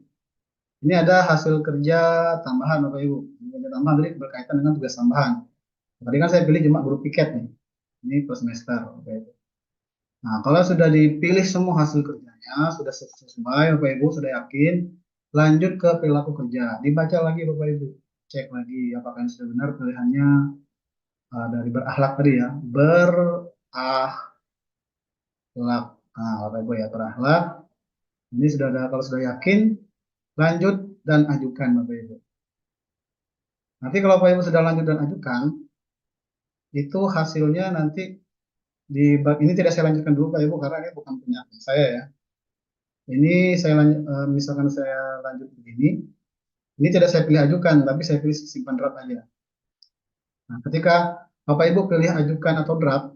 Ini ada hasil kerja tambahan Bapak Ibu. Kerja tambahan tadi berkaitan dengan tugas tambahan. Tadi kan saya pilih cuma guru piket nih. Ini per semester Bapak Ibu. Nah, kalau sudah dipilih semua hasil kerjanya, sudah sesuai Bapak Ibu, sudah yakin, lanjut ke perilaku kerja. Dibaca lagi Bapak Ibu. Cek lagi apakah ini sudah benar pilihannya dari berakhlak tadi ya. Berakhlak. Nah, Bapak Ibu ya, berakhlak. Ini sudah ada, kalau sudah yakin, lanjut dan ajukan Bapak Ibu. Nanti kalau Bapak Ibu sudah lanjut dan ajukan, itu hasilnya nanti ini tidak saya lanjutkan dulu Pak Ibu karena ini bukan punya saya ya. Ini saya misalkan saya lanjut begini, ini tidak saya pilih ajukan, tapi saya pilih simpan draft aja. Nah, ketika Bapak Ibu pilih ajukan atau draft,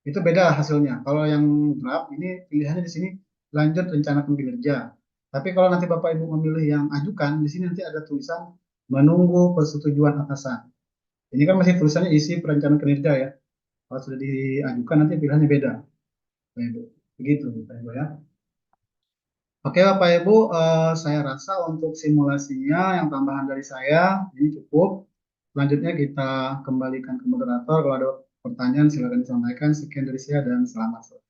itu beda hasilnya. Kalau yang draft ini pilihannya di sini lanjut rencanakan kinerja. Tapi kalau nanti Bapak Ibu memilih yang ajukan, di sini nanti ada tulisan menunggu persetujuan atasan. Ini kan masih tulisannya isi perencanaan kinerja ya. Kalau sudah diajukan nanti pilihannya beda. Bapak Ibu. Begitu Bapak Ibu ya. Oke Bapak Ibu, saya rasa untuk simulasinya yang tambahan dari saya ini cukup. Selanjutnya kita kembalikan ke moderator. Kalau ada pertanyaan silakan disampaikan. Sekian dari saya dan selamat sore.